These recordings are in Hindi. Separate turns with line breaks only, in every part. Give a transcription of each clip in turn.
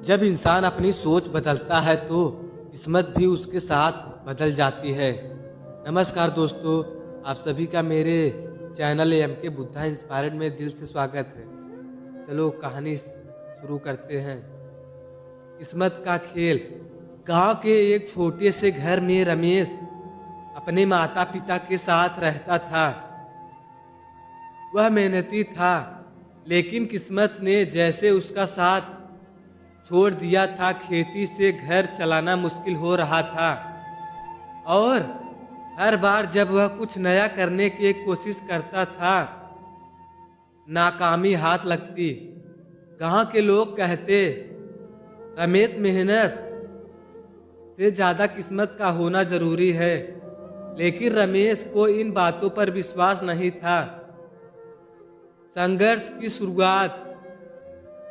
जब इंसान अपनी सोच बदलता है तो किस्मत भी उसके साथ बदल जाती है। नमस्कार दोस्तों, आप सभी का मेरे चैनल एम के बुद्धा इंस्पायर्ड में दिल से स्वागत है। चलो कहानी शुरू करते हैं। किस्मत का खेल। गांव के एक छोटे से घर में रमेश अपने माता पिता के साथ रहता था। वह मेहनती था, लेकिन किस्मत ने जैसे उसका साथ छोड़ दिया था, खेती से घर चलाना मुश्किल हो रहा था और हर बार जब वह कुछ नया करने की कोशिश करता था, नाकामी हाथ लगती। गांव के लोग कहते, रमेश मेहनत से ज्यादा किस्मत का होना जरूरी है, लेकिन रमेश को इन बातों पर विश्वास नहीं था। संघर्ष की शुरुआत।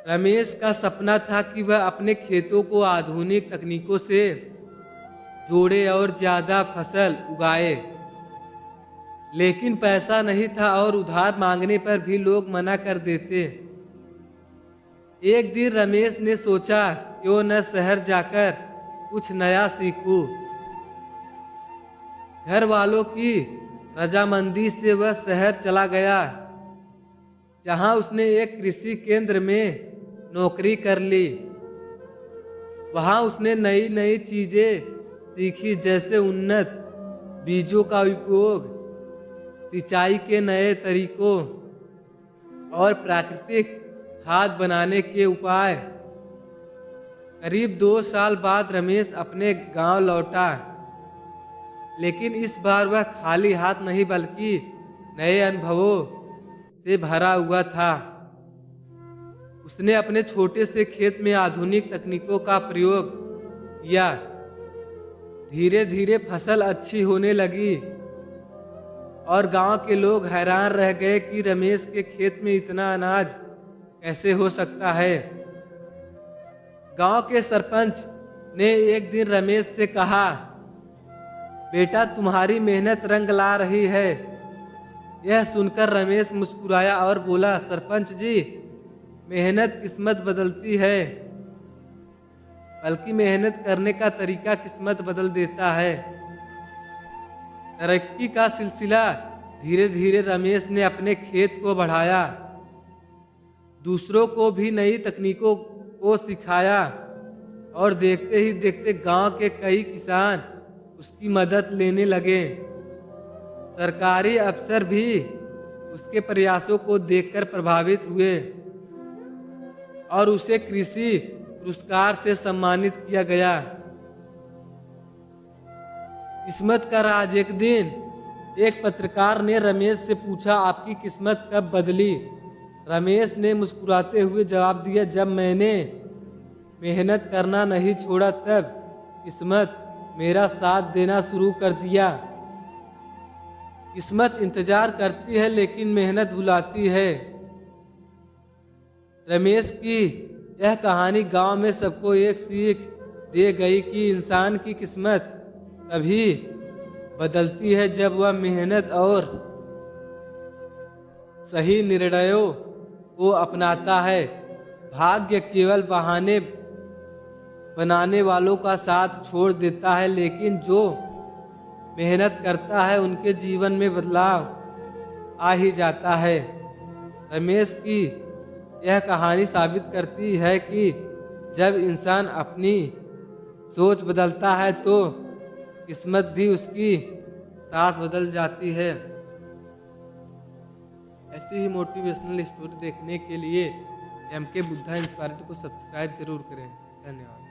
रमेश का सपना था कि वह अपने खेतों को आधुनिक तकनीकों से जोड़े और ज्यादा फसल उगाए, लेकिन पैसा नहीं था और उधार मांगने पर भी लोग मना कर देते। एक दिन रमेश ने सोचा, क्यों न शहर जाकर कुछ नया सीखूं। घर वालों की रजामंदी से वह शहर चला गया, जहां उसने एक कृषि केंद्र में नौकरी कर ली। वहां उसने नई नई चीजें सीखी, जैसे उन्नत बीजों का उपयोग, सिंचाई के नए तरीकों और प्राकृतिक खाद बनाने के उपाय। करीब 2 साल बाद रमेश अपने गांव लौटा, लेकिन इस बार वह खाली हाथ नहीं बल्कि नए अनुभवों से भरा हुआ था। उसने अपने छोटे से खेत में आधुनिक तकनीकों का प्रयोग किया। धीरे धीरे फसल अच्छी होने लगी और गांव के लोग हैरान रह गए कि रमेश के खेत में इतना अनाज कैसे हो सकता है। गांव के सरपंच ने एक दिन रमेश से कहा, बेटा तुम्हारी मेहनत रंग ला रही है। यह सुनकर रमेश मुस्कुराया और बोला, सरपंच जी, मेहनत किस्मत बदलती है, बल्कि मेहनत करने का तरीका किस्मत बदल देता है। तरक्की का सिलसिला। धीरे धीरे रमेश ने अपने खेत को बढ़ाया, दूसरों को भी नई तकनीकों को सिखाया और देखते ही देखते गांव के कई किसान उसकी मदद लेने लगे। सरकारी अफसर भी उसके प्रयासों को देखकर प्रभावित हुए और उसे कृषि पुरस्कार से सम्मानित किया गया। किस्मत का राज। एक दिन एक पत्रकार ने रमेश से पूछा, आपकी किस्मत कब बदली? रमेश ने मुस्कुराते हुए जवाब दिया, जब मैंने मेहनत करना नहीं छोड़ा, तब किस्मत मेरा साथ देना शुरू कर दिया। किस्मत इंतजार करती है, लेकिन मेहनत बुलाती है। रमेश की यह कहानी गांव में सबको एक सीख दे गई कि इंसान की किस्मत तभी बदलती है जब वह मेहनत और सही निर्णयों को अपनाता है। भाग्य केवल बहाने बनाने वालों का साथ छोड़ देता है, लेकिन जो मेहनत करता है उनके जीवन में बदलाव आ ही जाता है। रमेश की यह कहानी साबित करती है कि जब इंसान अपनी सोच बदलता है तो किस्मत भी उसकी साथ बदल जाती है। ऐसी ही मोटिवेशनल स्टोरी देखने के लिए एम के बुद्धा इंस्पायर्ड को सब्सक्राइब जरूर करें। धन्यवाद।